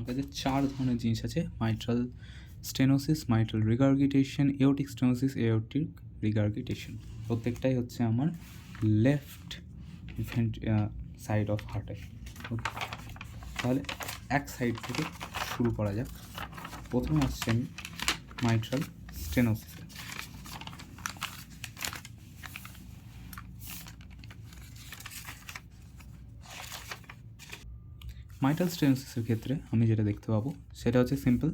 কাছে 4 ধরনের জিনিস আছে: mitral stenosis, mitral regurgitation, aortic stenosis, aortic regurgitation. প্রত্যেকটাই হচ্ছে আমার লেফট সাইড অফ হার্টে। ওকে, তাহলে এক সাইড থেকে শুরু করা যাক। প্রথমে আসছে আমি মাইট্রাল স্টেনোসিসে। মাইট্রাল স্টেনোসিসের ক্ষেত্রে আমি যেটা দেখতে পাবো সেটা হচ্ছে সিম্পল,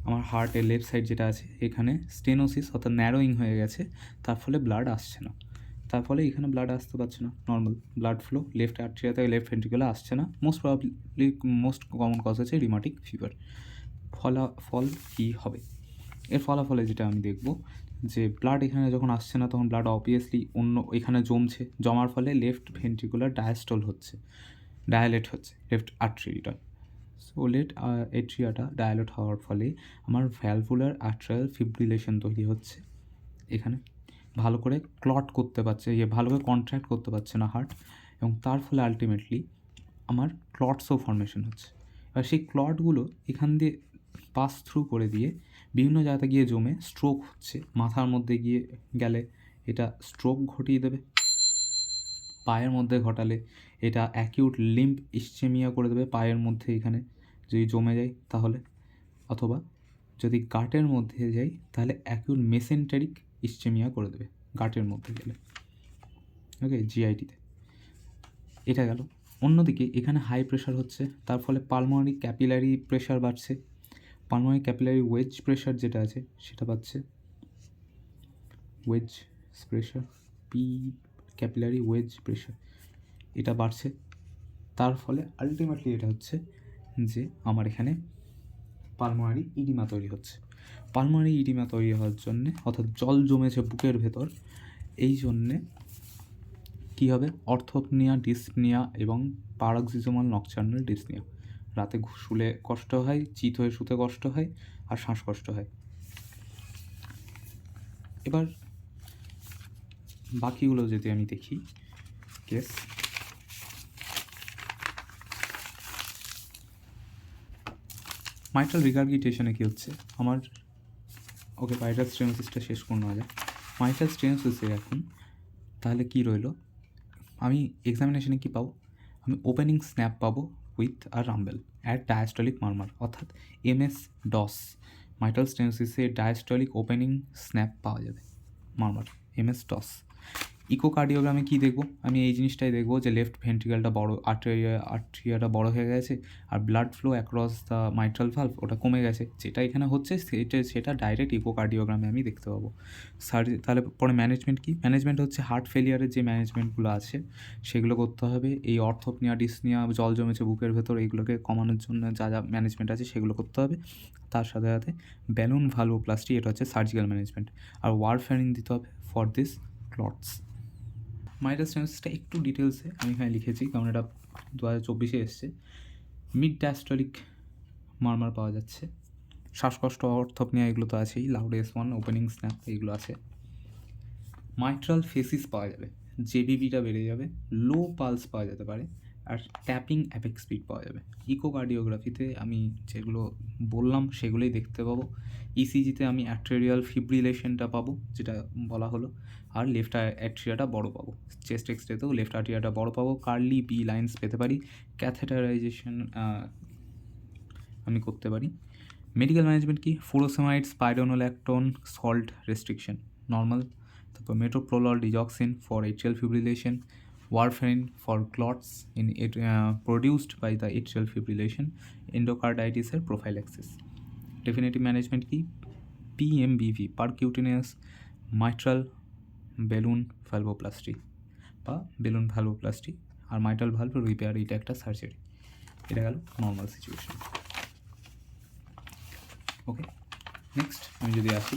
আমার হার্টের লেফট সাইড যেটা আছে এখানে স্টেনোসিস অর্থাৎ ন্যারোয়িং হয়ে গেছে, তার ফলে ব্লাড আসছে না। তার ফলে এখানে ব্লাড আসতে পারছে না, নর্মাল ব্লাড ফ্লো লেফট আর্টেরিয়া থেকে লেফট ভেন্ট্রিকুলে আসছে না। মোস্ট কমন কজ হচ্ছে রিউমাটিক ফিভার। ফলাফল কী হবে? এর ফলাফলে যেটা আমি দেখব যে ব্লাড এখানে যখন আসছে না তখন ব্লাড অবভিয়াসলি অন্য এখানে জমার ফলে লেফট ভেন্ট্রিকুলার ডায়ালেট হচ্ছে লেফট আর্টারিটা। সো লেফট এট্রিয়াটা ডায়ালেট হওয়ার ফলে আমার ভ্যালভুলার আর্ট্রিয়াল ফিব্রিলেশন তৈরি হচ্ছে। এখানে ভালো করে ক্লট করতে পারছে, ভালো করে কন্ট্র্যাক্ট করতে পারছে না হার্ট, এবং তার ফলে আলটিমেটলি আমার ক্লটসও ফর্মেশন হচ্ছে। এবার সেই ক্লটগুলো এখান দিয়ে পাস থ্রু করে দিয়ে বিভিন্ন জায়গাতে গিয়ে জমে স্ট্রোক হচ্ছে। মাথার মধ্যে গিয়ে গেলে এটা স্ট্রোক ঘটিয়ে দেবে, পায়ের মধ্যে ঘটালে এটা অ্যাকিউট লিম্ব ইসচেমিয়া করে দেবে পায়ের মধ্যে এখানে যদি জমে যায় তাহলে, অথবা যদি গাটের মধ্যে যাই তাহলে অ্যাকিউট মেসেন্টেরিক ইসচেমিয়া করে দেবে গাটের মধ্যে গেলে। ওকে, জিআইটিতে এটা গেল। অন্যদিকে এখানে হাই প্রেশার হচ্ছে, তার ফলে পালমোনারি ক্যাপিলারি প্রেশার বাড়ছে, পালমোনারি ক্যাপিলারি ওয়েজ প্রেশার যেটা আছে সেটা বাড়ছে, wedge pressure capillary wedge pressure এটা বাড়ছে। তার ফলে আলটিমেটলি এটা হচ্ছে যে আমার এখানে পালমোনারি ইডিমা তৈরি হচ্ছে। পালমোনারি ইডিমা তৈরি হওয়ার জন্যে অর্থাৎ জল জমেছে বুকের ভেতর, এই জন্যে কী হবে? অর্থোপনিয়া, ডিসপনিয়া এবং পারক্সিজোমাল নকচার্নাল ডিসনিয়া। রাতে শুলে কষ্ট হয়, চিত হয়ে শুতে কষ্ট হয়, আর শ্বাসকষ্ট হয়। এবার বাকিগুলো যদি আমি দেখি কেস, মাইট্রাল রিগার্গিটেশনে কী হচ্ছে আমার, ওকে মাইট্রাল স্টেনোসিসটা শেষ করে নেওয়া যায়। মাইট্রাল স্টেনোসিসে এখন তাহলে কী রইলো? আমি এক্সামিনেশনে কী পাবো? আমি ওপেনিং স্ন্যাপ পাবো উইথ আর রাম্বেল অ্যাট ডায়াস্টলিক মারমার, অর্থাৎ MS ডস। মাইট্রাল স্টেনোসিসে ডায়াস্টলিক ওপেনিং স্ন্যাপ পাওয়া যাবে, মারমার MS ডস। ইকোকার্ডিওগ্রামে কী দেখবো? আমি এই জিনিসটাই দেখবো যে লেফট ভেন্ট্রিকালটা বড়, আর্টেরিয়াটা বড় হয়ে গেছে, আর blood flow across the mitral valve ওটা কমে গেছে। যেটা এখানে হচ্ছে সেটা ডাইরেক্ট ইকোকার্ডিওগ্রামে আমি দেখতে পাবো। তাহলে পরে ম্যানেজমেন্ট কী? ম্যানেজমেন্ট হচ্ছে হার্ট ফেলিয়ারের যে ম্যানেজমেন্টগুলো আছে সেগুলো করতে হবে। এই অর্থোপনিয়া, ডিসনিয়া, জল জমেছে বুকের ভেতর, এইগুলোকে কমানোর জন্য যা যা ম্যানেজমেন্ট আছে সেগুলো করতে হবে। তার সাথে সাথে ব্যালুন ভালভোপ্লাস্টি, এটা হচ্ছে সার্জিক্যাল ম্যানেজমেন্ট, আর ওয়ারফেরিন দিতে হবে ফর দিস ক্লটস। মাইট্রাল স্টেনোসিসটা একটু ডিটেলসে আমি এখানে লিখেছি কারণ এটা 2024-এ এসছে। মিড ডায়াস্টলিক মারমার পাওয়া যাচ্ছে, শ্বাসকষ্ট, অর্থোপনিয়া এগুলো তো আছেই, লাউড S1, ওপেনিং স্ন্যাপ এগুলো আছে। মাইট্রাল ফেসিস পাওয়া যাবে, জেবিবিটা বেড়ে যাবে, লো পালস পাওয়া যেতে পারে, আর ট্যাপিং অ্যাপেক্স স্পিড পাওয়া যাবে। ইকোকার্ডিওগ্রাফিতে আমি যেগুলো বললাম সেগুলোই দেখতে পাবো। ইসিজিতে আমি অ্যাট্রিয়াল ফিব্রিলেশনটা পাবো যেটা বলা হলো, আর লেফট অ্যাট্রিয়াটা বড় পাবো। চেস্ট এক্সরেতেও লেফট আর্টেরিয়াটা বড় পাবো, কার্লি বি লাইন্স পেতে পারি, ক্যাথেটারাইজেশন আমি করতে পারি। মেডিকেল ম্যানেজমেন্ট কি? Furosemide, spironolactone, salt restriction normal, তারপর metoprolol ডিজক্সিন for atrial fibrillation, warfarin for clots in it produced by the atrial fibrillation, endocarditis এর prophylaxis. Definitive management কি? PMBV, percutaneous mitral balloon valvoplasty বা balloon ভ্যালভোপ্লাস্টি, আর mitral valve repair, এটা একটা surgery. এটা গেল normal situation. ওকে, next আমি যদি আসি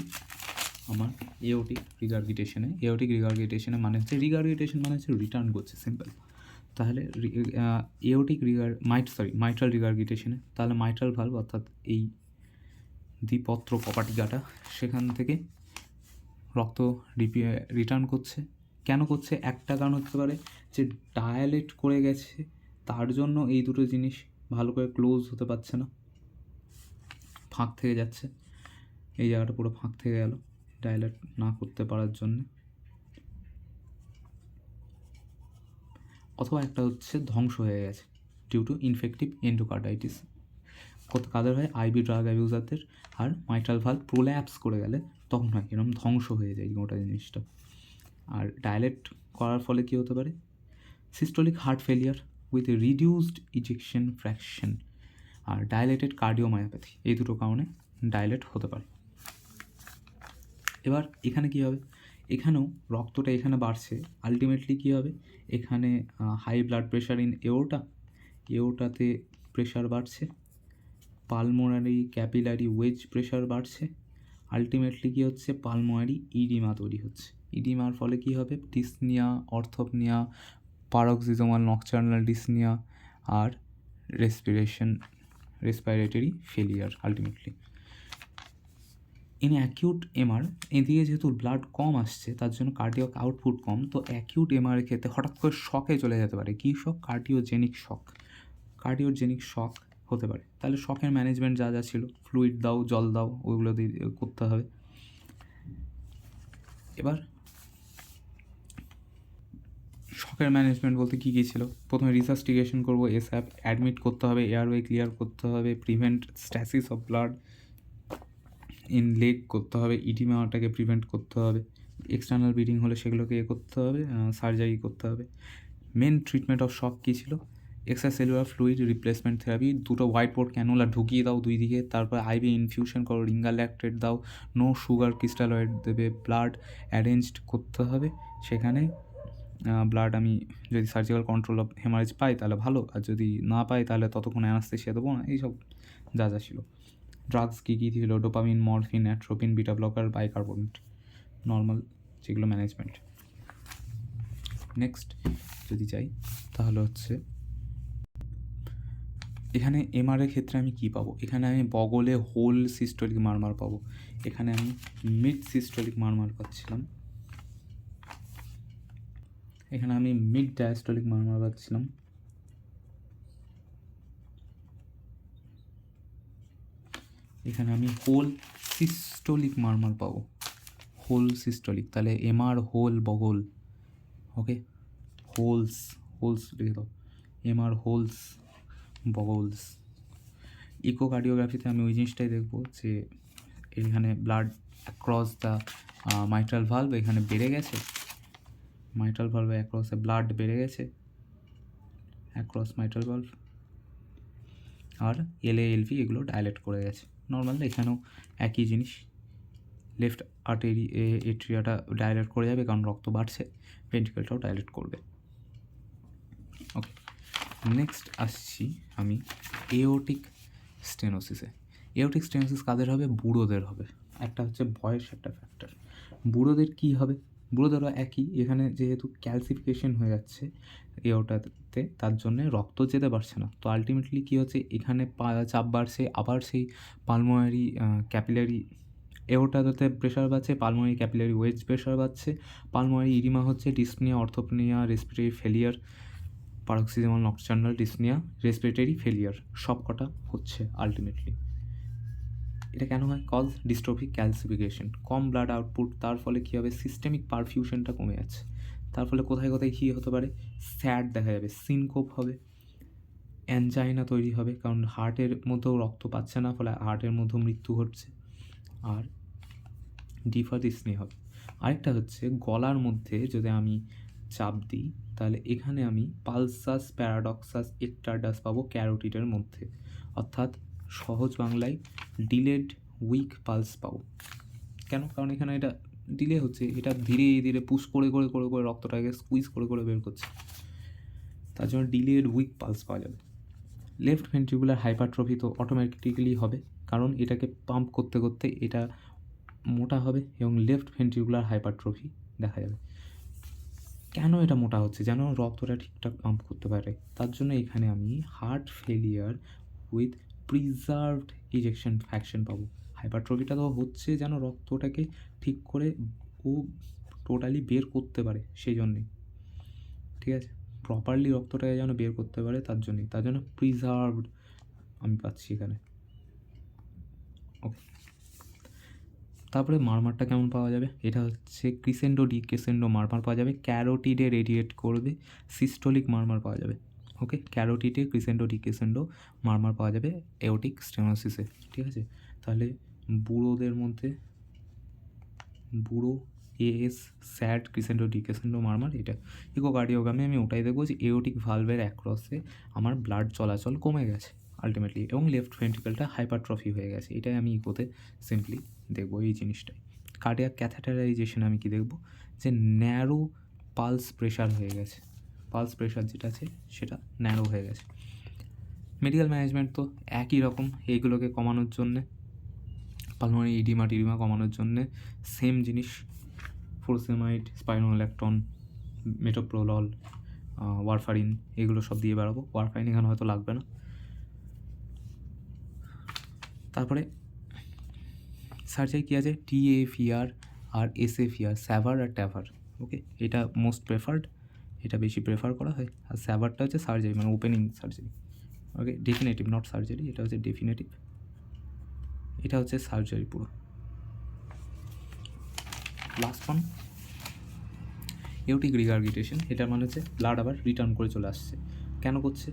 আমার এওটিক রিগার্গিটেশনে মানে হচ্ছে রিগার্গিটেশন মানে হচ্ছে রিটার্ন করছে, সিম্পল। তাহলে মাইট্রাল রিগার্গিটেশনে তাহলে মাইট্রাল ভালভ অর্থাৎ এই দ্বিপত্র কপাটিকাটা সেখান থেকে রক্ত রিটার্ন করছে। কেন করছে? একটা কারণ হতে পারে যে ডায়ালেট করে গেছে, তার জন্য এই দুটো জিনিস ভালো করে ক্লোজ হতে পারছে না। ফাঁক থেকে যাচ্ছে, এই জায়গাটা পুরো ফাঁক থেকে গেল ডাইলেট না করতে পারার জন্য। অথবা একটা হচ্ছে ধ্বংস হয়ে গেছে ডিউ টু ইনফেক্টিভ এন্ডোকার্ডাইটিস। কাদের হয়? আইভি ড্রাগ অ্যাবিউজারদের। আর মাইট্রাল ভালভ প্রোল্যাপস করে গেলে তখন হয় এরকম ধ্বংস হয়ে যায় গোটা জিনিসটা। আর ডায়ালেট করার ফলে কী হতে পারে? Systolic heart failure with reduced ejection fraction আর ডায়ালেটেড কার্ডিওমায়োপ্যাথি, এই দুটো কারণে ডায়ালেট হতে পারে। এবার এখানে কী হবে? এখানেও রক্তটা এখানে বাড়ছে, আলটিমেটলি কী হবে? এখানে হাই ব্লাড প্রেশার ইন এওটাতে প্রেশার বাড়ছে, পালমোনারি ক্যাপিলারি ওয়েজ প্রেশার বাড়ছে, আলটিমেটলি কী হচ্ছে? পালমোনারি ইডিমা তৈরি হচ্ছে। ইডিমার ফলে কী হবে? Dyspnoea, orthopnoea, paroxysmal nocturnal dyspnea আর respiratory failure ultimately. In acute MR এদিকে যেহেতু ব্লাড কম আসছে তার জন্য কার্ডিয়াক আউটপুট কম, তো অ্যাকিউট এমআরের ক্ষেত্রে হঠাৎ করে শকে চলে যেতে পারে। কী শক? কার্ডিওজেনিক শক হতে পারে। তাহলে শকের ম্যানেজমেন্ট যা যা ছিল, ফ্লুইড দাও, জল দাও, ওইগুলো দিয়ে করতে হবে। এবার শকের ম্যানেজমেন্ট বলতে কী কী ছিল? প্রথমে রিসাস্টিগেশন করবো, এসঅ্যাপ, অ্যাডমিট করতে হবে, এয়ারওয়ে ক্লিয়ার করতে হবে, prevent stasis of blood in leg করতে হবে, ইডিমাটাকে প্রিভেন্ট করতে হবে, এক্সটার্নাল ব্লিডিং হলে সেগুলোকে করতে হবে, সার্জারি করতে হবে। মেন ট্রিটমেন্ট অফ শক কী ছিল? এক্সট্রাসেলুলার ফ্লুইড রিপ্লেসমেন্ট থেরাপি, দুটো হোয়াইট বোর্ড ক্যানুলা ঢুকিয়ে দাও দুই দিকে, তারপর আইভি ইনফিউশন করো, রিঙ্গার ল্যাকটেট দাও, নো সুগার ক্রিস্টালয়েড দেবে, ব্লাড অ্যারেঞ্জড করতে হবে। সেখানে ব্লাড আমি যদি সার্জিক্যাল কন্ট্রোল অফ হেমারেজ পাই তাহলে ভালো, আর যদি না পাই তাহলে ততক্ষণ অ্যানাস্থেসিয়া দেবো না। এইসব যা যা ছিল। ড্রাগস কী কী ছিল? Dopamine, morphine, atropine, beta blocker, bicarbonate, normal যেগুলো ম্যানেজমেন্ট। নেক্সট যদি যাই তাহলে হচ্ছে এখানে এমআরের ক্ষেত্রে আমি কী পাবো? এখানে আমি বগলে হোল সিস্টোলিক মারমার পাবো, এখানে আমি মিড সিস্টোলিক মারমার পাচ্ছিলাম, এখানে আমি মিড ডায়াস্টোলিক মারমার পাচ্ছিলাম, এখানে আমি হোল সিস্টোলিক মারমার পাবো, হোল সিস্টোলিক। তাহলে এমআর হোল বগল, ওকে, হোলস লিখে দাও, এমআর হোলস বগলস। ইকোকার্ডিওগ্রাফিতে আমি ওই জিনিসটাই দেখবো যে এখানে blood across the mitral valve এখানে বেড়ে গেছে, মাইট্রাল ভালভে অ্যাক্রসে ব্লাড বেড়ে গেছে, অ্যাক্রস মাইট্রাল ভালভ, আর এলএএলভি এগুলো ডাইলেট করে গেছে। নর্মাল এখানেও একই জিনিস, লেফট এট্রিয়াটা ডাইলেট করে যাবে কারণ রক্ত বাড়ছে, ভেন্ট্রিকলটাও ডাইলেট করবে। ওকে, নেক্সট আসছি আমি এওটিক স্টেনোসিসে। এওটিক স্টেনোসিস কাদের হবে? বুড়োদের হবে। একটা হচ্ছে বয়স, একটা ফ্যাক্টর। বুড়োদের কী হবে? বুড়োদেরও একই, এখানে যেহেতু ক্যালসিফিকেশন হয়ে যাচ্ছে এওটাতে, তার জন্যে রক্ত যেতে পারছে না, তো আলটিমেটলি কী হচ্ছে? এখানে চাপ বাড়ছে, আবার সেই পালমোনারি ক্যাপিলারি এওটাতে প্রেশার বাড়ছে, পালমোনারি ক্যাপিলারি ওয়েজ প্রেশার বাড়ছে, পালমোনারি ইডিমা হচ্ছে, dyspnoea, orthopnoea, respiratory failure, paroxysmal nocturnal dyspnea, respiratory failure, সব কটা হচ্ছে আলটিমেটলি। এটা কেন হয়? কজ ডিস্ট্রফিক ক্যালসিফিকেশন, কম ব্লাড আউটপুট, তার ফলে কী হবে? সিস্টেমিক পারফিউশনটা কমে যাচ্ছে, তার ফলে কোথায় কোথায় কী হতে পারে? স্যাড দেখা যাবে, সিনকোপ হবে, অ্যানজাইনা তৈরি হবে, কারণ হার্টের মধ্যেও রক্ত পাচ্ছে না, ফলে হার্টের মধ্যেও মৃত্যু ঘটছে, আর ডিফাডিসনি হবে। আরেকটা হচ্ছে গলার মধ্যে যদি আমি চাপ দিই তাহলে এখানে আমি পালসাস প্যারাডক্সাস এক্টারডাস পাবো ক্যারোটিডের মধ্যে, অর্থাৎ সহজ বাংলায় ডিলেড উইক পালস পাবো। কেন? কারণ এখানে এটা ডিলে হচ্ছে, এটা ধীরে ধীরে পুশ করে করে করে করে রক্তটাকে স্কুইজ করে করে বের করছে, তার জন্য ডিলেড উইক পালস পাওয়া যাবে। লেফট ভেন্ট্রিকুলার হাইপারট্রফি তো অটোমেটিক্যালি হবে, কারণ এটাকে পাম্প করতে করতে এটা মোটা হবে এবং লেফট ভেন্ট্রিকুলার হাইপারট্রফি দেখা যাবে। কেন এটা মোটা হচ্ছে? যেন রক্তটা ঠিকঠাক পাম্প করতে পারে, তার জন্য এখানে আমি heart failure with preserved ejection fraction পাবো। হাইপারট্রফিটা তো হচ্ছে যেন রক্তটাকে ঠিক করে ও টোটালি বের করতে পারে, সেই জন্যেই, ঠিক আছে, প্রপারলি রক্তটাকে যেন বের করতে পারে তার জন্য প্রিজার্ভড আমি পাচ্ছি এখানে। ওকে, তারপরে মারমারটা কেমন পাওয়া যাবে? এটা হচ্ছে ক্রিসেন্ডো ডিক্রিসেন্ডো মারমার পাওয়া যাবে, ক্যারোটিডে রেডিয়েট করবে, সিস্টোলিক মারমার পাওয়া যাবে। ওকে, ক্যারোটিডে ক্রিসেন্ডো ডিক্রিসেন্ডো মারমার পাওয়া যাবে এওটিক স্টেনোসিসে, ঠিক আছে? তাহলে বুড়োদের মধ্যে বুড়ো এএস স্যাড ক্রিসেন্ডো ডিক্রিসেন্ডো মারমার, এটা ইকোকার্ডিওগ্রামে আমি ওটাই দেখবো যে এওটিক ভালভের অ্যাক্রসে আমার ব্লাড চলাচল কমে গেছে আলটিমেটলি, এবং লেফট ভেন্ট্রিকলটা হাইপারট্রফি হয়ে গেছে। এটাই আমি ইকোতে সিম্পলি দেখবো এই জিনিসটাই। কার্ডিয়াক ক্যাথেটারাইজেশন আমি কি দেখবো? যে ন্যারো পালস প্রেশার হয়ে গেছে, পালস প্রেশার যেটা আছে সেটা ন্যারো হয়ে গেছে। মেডিকেল ম্যানেজমেন্ট তো একই রকম, এইগুলোকে কমানোর জন্যে, পালমোনারি ইডিমা টিডিমা কমানোর জন্যে সেম জিনিস, ফুরোসেমাইড, স্পাইনোল্যাকটন, মেটোপ্রোলল, ওয়ারফারিন, এগুলো সব দিয়ে বেড়াবো। ওয়ারফারিন এখানে হয়তো লাগবে না। তারপরে সার্জারি কী আছে? টিএফিআর আর এসএফিআর, স্যাভার আর ট্যাভার। ওকে, এটা মোস্ট প্রেফার্ড, এটা বেশি প্রেফার করা হয়। আর স্যাভারটা হচ্ছে সার্জারি, মানে opening surgery. Okay, definitive not surgery, এটা হচ্ছে ডেফিনেটিভ, এটা হচ্ছে সার্জারি পুরো। লাস্ট ওয়ান এওটিক রিগার্গিটেশন, এটার মানে হচ্ছে ব্লাড আবার রিটার্ন করে চলে আসছে। কেন করছে?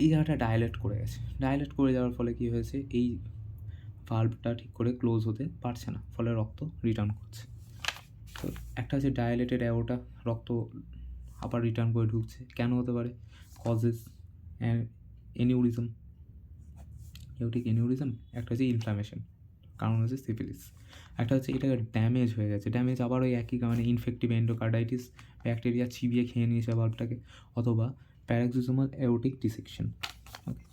এই জায়গাটা ডায়ালেট করে গেছে, ডায়ালেট করে যাওয়ার ফলে কী হয়েছে, এই ভালভটা ঠিক করে ক্লোজ হতে পারছে না, ফলে রক্ত রিটার্ন করছে। তো একটা হচ্ছে ডায়ালেটেড অ্যাওর্টা, রক্ত আবার রিটার্ন করে ঢুকছে। কেন হতে পারে? Causes aneurysm, aortic aneurysm. একটা হচ্ছে ইনফ্লামেশন, কারণ হচ্ছে সিফিলিস। একটা হচ্ছে এটা ড্যামেজ হয়ে গেছে, ড্যামেজ আবার ওই একই কারণে, ইনফেক্টিভ এন্ডোকার্ডাইটিস, ব্যাকটেরিয়া চিবিয়ে খেয়ে নিয়েছে ভালভটাকে, অথবা প্যারাক্সিজোমাল এওটিক ডিসেকশন। ওকে,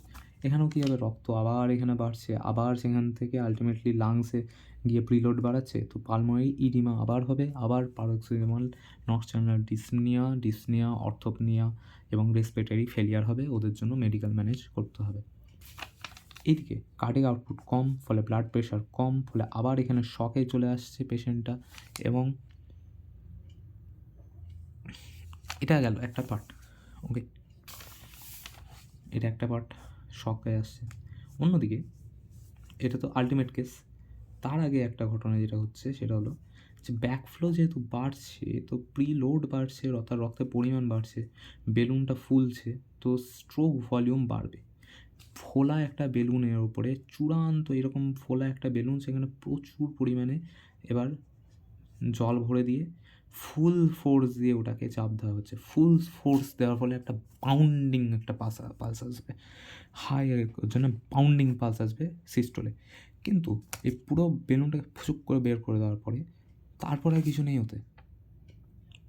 এখানেও কী হবে? রক্ত আবার এখানে বাড়ছে, আবার সেখান থেকে আলটিমেটলি লাংসে গিয়ে প্রিলোড বাড়াচ্ছে, তো পালমোনারি ইডিমা আবার হবে, আবার প্যারাক্সিজোমাল নকটার্নাল ডিসনিয়া, অর্থোপনিয়া এবং রেসপিরেটরি ফেলিয়ার হবে। ওদের জন্য মেডিকেল ম্যানেজ করতে হবে। এইদিকে কার্ডিয়াক আউটপুট কম, ফলে ব্লাড প্রেশার কম, ফলে আবার এখানে শকে চলে আসছে পেশেন্টটা, এবং এটা গেল একটা পার্ট। ওকে, এটা একটা পার্ট, শকে আসছে। অন্যদিকে এটা তো আলটিমেট কেস, তার আগে একটা ঘটনা যেটা হচ্ছে সেটা হলো যে ব্যাকফ্লো যেহেতু বাড়ছে, তো প্রিলোড বাড়ছে, অর্থাৎ রক্তের পরিমাণ বাড়ছে, বেলুনটা ফুলছে, তো স্ট্রোক ভলিউম বাড়বে। ফোলা একটা বেলুনের ওপরে, চূড়ান্ত এরকম ফোলা একটা বেলুন, সেখানে প্রচুর পরিমাণে এবার জল ভরে দিয়ে ফুল ফোর্স দিয়ে ওটাকে চাপ দেওয়া হচ্ছে। ফুল ফোর্স দেওয়ার ফলে একটা পাউন্ডিং একটা পালস আসবে, হাই জন্য পাউন্ডিং পালস আসবে সিস্টোলে। কিন্তু এই পুরো বেলুনটাকে ফুসুক করে বের করে দেওয়ার পরে তারপরে আর কিছু নেই ওতে,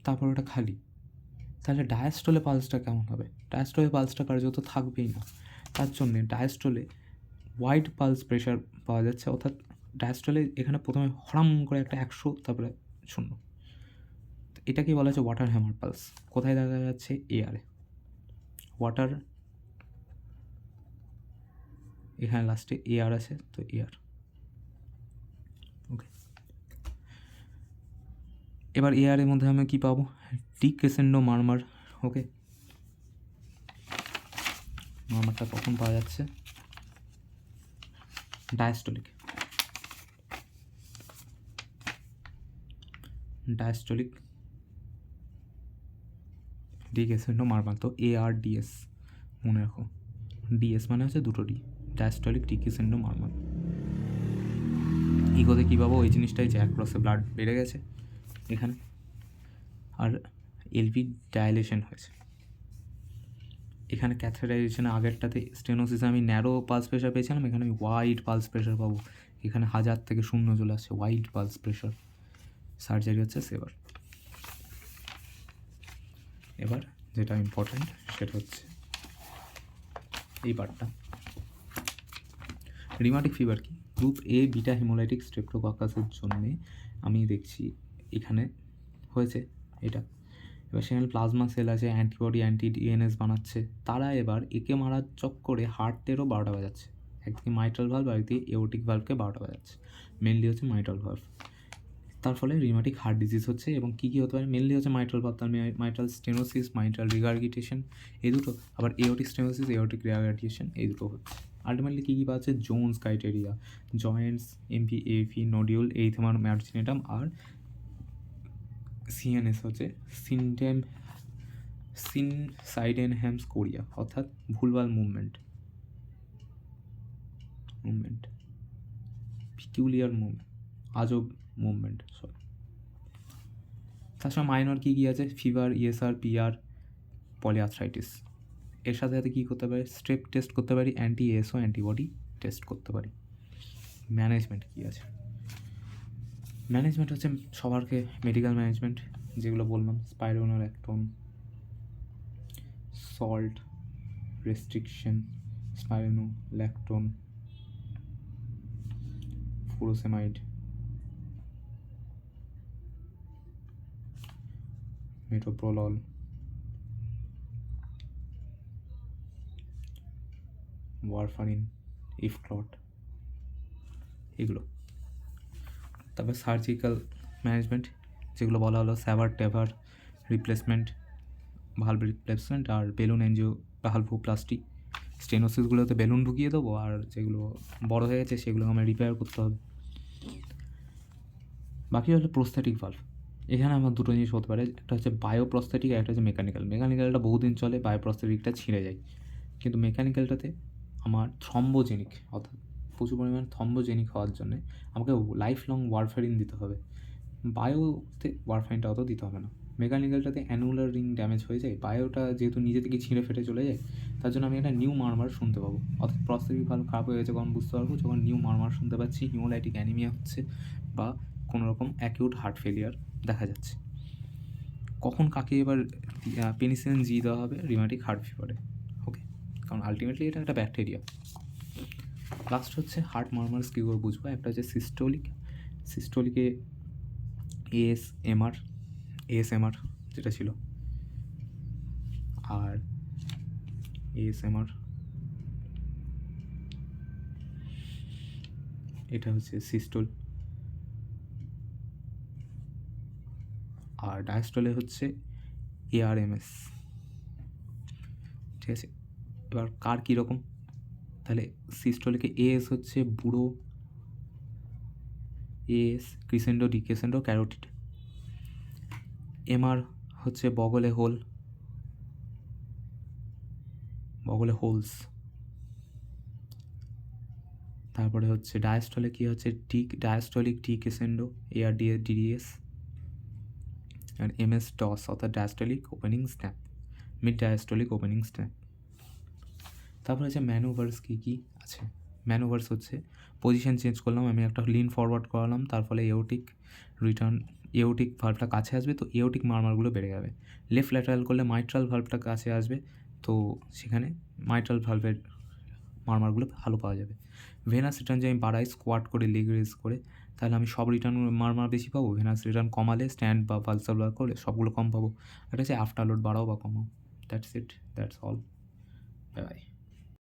তারপর ওটা খালি। তাহলে ডায়াস্টোলে পালসটা কেমন হবে? ডায়াস্টোলে পালসটা কার্যত থাকবেই না। তার জন্যে ডায়াস্টোলে ওয়াইড পালস প্রেশার পাওয়া যাচ্ছে, অর্থাৎ ডায়াস্টোলে এখানে প্রথমে হরাম করে একটা 100, তারপরে 0। এটাকেই বলা হচ্ছে ওয়াটার হ্যামার পালস। কোথায় দেখা যাচ্ছে? এয়ারে। ওয়াটার, এখানে লাস্টে এয়ার আছে, তো এয়ার। ওকে, এবার এয়ারের মধ্যে আমি কী পাবো? ডিক্রেসেন্ডো মারমার। ওকে, মারমারটা কখন পাওয়া যাচ্ছে? ডায়াস্টোলিক, ডায়াস্টোলিক ডিক্রেসেন্ডো মারমার, তো ARDS মনে রাখো, ডিএস মানে হচ্ছে দুটো ডি, ডায়াস্টোলিক ডিক্রেসেন্ডো মারমার। ইগোতে কী পাবো? ওই জিনিসটাই যে অ্যাক্রসে ব্লাড বেড়ে গেছে এখানে, আর এলভি ডায়ালেশন হয়েছে। এখানে ক্যাথেটারাইজেশনে আগেরটাতে স্টেনোসিসে আমি ন্যারো পালস প্রেশার পেয়েছিলাম, এখানে আমি ওয়াইড পালস প্রেশার পাবো। এখানে 1000 থেকে 0 চলে আসছে, ওয়াইড পালস প্রেশার। সার্জারি হচ্ছে সেভার। এবার যেটা ইম্পর্ট্যান্ট সেটা হচ্ছে এই পার্টটা, রিমাটিক ফিভার কি? গ্রুপ এ বিটা হিমোলাইটিক স্ট্রেপ্টোককাসের জন্যে আমি দেখছি এখানে হয়েছে এটা। এবার সেখানে প্লাজমা সেল আছে, অ্যান্টিবডি ডিএনএস বানাচ্ছে, তারা এবার একে মারার চক্করে হার্টেরও 12টা বাজাচ্ছে। একদিকে মাইট্রাল ভালভ, আরেকদিকে এওটিক ভালভকে 12টা বাজাচ্ছে। মেনলি হচ্ছে মাইট্রাল ভালভ, তার ফলে রিমাটিক হার্ট ডিজিজ হচ্ছে। এবং কী কী হতে পারে? মেনলি হচ্ছে মাইট্রাল ভালভ, তার মাইট্রাল স্টেনোসিস, মাইট্রাল রিগার্গিটেশন, এই দুটো, আবার এওটিক স্টেনোসিস, এওটিক রিগার্গিটেশন, এই দুটো হচ্ছে। আলটিমেটলি কী কী পাচ্ছে? জোনস ক্রাইটেরিয়া, জয়েন্টস, এমপি, এফি, নোডিউল, এইথমার, ম্যারজিনেটাম, আর সিএনএস হচ্ছে সিনসাইডেনহ্যামস কোরিয়া, অর্থাৎ ভুলভাল মুভমেন্ট, পিকিউলিয়ার মুভমেন্ট, আজব মুভমেন্ট সব। তার সঙ্গে মাইনর কী কী আছে? Fever, ESR, PR, polyarthritis. এর সাথে সাথে কী করতে পারি? স্ট্রেপ টেস্ট করতে পারি, অ্যান্টি এসও অ্যান্টিবডি টেস্ট করতে পারি। ম্যানেজমেন্ট কী আছে? ম্যানেজমেন্ট হচ্ছে সবারকে মেডিকেল ম্যানেজমেন্ট যেগুলো বললাম, spironolactone, salt restriction, spironolactone, furosemide, metoprolol, warfarin, ইফক্লট, এগুলো। তারপর সার্জিক্যাল ম্যানেজমেন্ট যেগুলো বলা হলো, SAVR TAVR replacement, valve replacement, আর বেলুন এনজিও ভালভোপ্লাস্টি। স্টেনোসিসগুলোতে বেলুন ঢুকিয়ে দেবো, আর যেগুলো বড় হয়ে গেছে সেগুলো আমার রিপেয়ার করতে হবে। বাকি হলো প্রস্থেটিক ভালভ। এখানে আমার দুটো জিনিস হতে পারে, একটা হচ্ছে বায়োপ্রস্থেটিক, একটা হচ্ছে মেকানিক্যাল। মেকানিক্যালটা বহুদিন চলে, বায়োপ্রস্থেটিকটা ছিঁড়ে যায়, কিন্তু মেকানিক্যালটাতে আমার থ্রম্বোজেনিক, অর্থাৎ প্রচুর পরিমাণে থ্রম্বোজেনিক হওয়ার জন্যে আমাকে লাইফ লং ওয়ারফারিন দিতে হবে। বায়োতে ওয়ারফারিনটা অত দিতে হবে না। মেকানিক্যালটাতে অ্যানুলার রিং ড্যামেজ হয়ে যায়, বায়োটা যেহেতু নিজে থেকে ছিঁড়ে ফেটে চলে যায়, তার জন্য আমি একটা নিউ মারমার শুনতে পাবো। অর্থাৎ প্রস্থেটিক ভালভ খারাপ হয়ে গেছে কখন বুঝতে পারবো? যখন নিউ মারমার শুনতে পাচ্ছি, হিমোলাইটিক অ্যানিমিয়া হচ্ছে, বা কোনো রকম অ্যাকিউট হার্ট ফেলিয়ার দেখা যাচ্ছে। কখন কাকে এবার পেনিসিলিন জি দেওয়া হবে? Rheumatic heart ফিভারে। ওকে, কারণ আলটিমেটলি এটা একটা ব্যাকটেরিয়া। লাস্ট হচ্ছে হার্ট মারমার্স কী করে বুঝবো? একটা হচ্ছে সিস্টোলিকে এএসএমআর যেটা ছিল, আর এএসএমআর এটা হচ্ছে সিস্টোল, আর ডায়াস্টলে হচ্ছে এআরএমএস। ঠিক আছে, এবার কার কীরকম? তাহলে সিস্টোলিকে এএস হচ্ছে বুড়ো, AS crescendo, decrescendo, carotid. MR হচ্ছে বগলে হোলস। তারপরে হচ্ছে ডায়াস্টলে কী হচ্ছে? ডায়াস্টলিক ডিক্রেসেন্ডো, ডিডিএস, আর এমএস ডস, অর্থাৎ diastolic opening snap, mid diastolic opening snap. তারপরে হচ্ছে ম্যানুভার্স কী কী আছে? ম্যানুভার্স হচ্ছে পজিশন চেঞ্জ করলাম, আমি একটা লিন ফরওয়ার্ড করালাম, তার ফলে এওটিক ভাল্বটা কাছে আসবে, তো এওটিক মারমারগুলো বেড়ে যাবে। লেফট ল্যাটারাল করলে মাইট্রাল ভাল্বটা কাছে আসবে, তো সেখানে মাইট্রাল ভাল্বের মারমারগুলো ভালো পাওয়া যাবে। ভেনাস রিটার্ন যে আমি বাড়াই স্কোয়াট করে, লেগ রেজ করে, তাহলে আমি সব রিটার্ন মারমার বেশি পাবো। ভেনাস রিটার্ন কমালে, স্ট্যান্ড বা পালসার করলে সবগুলো কম পাবো। এটা হচ্ছে আফটার লোড বাড়াও বা কমাও। That's it, that's all, bye by.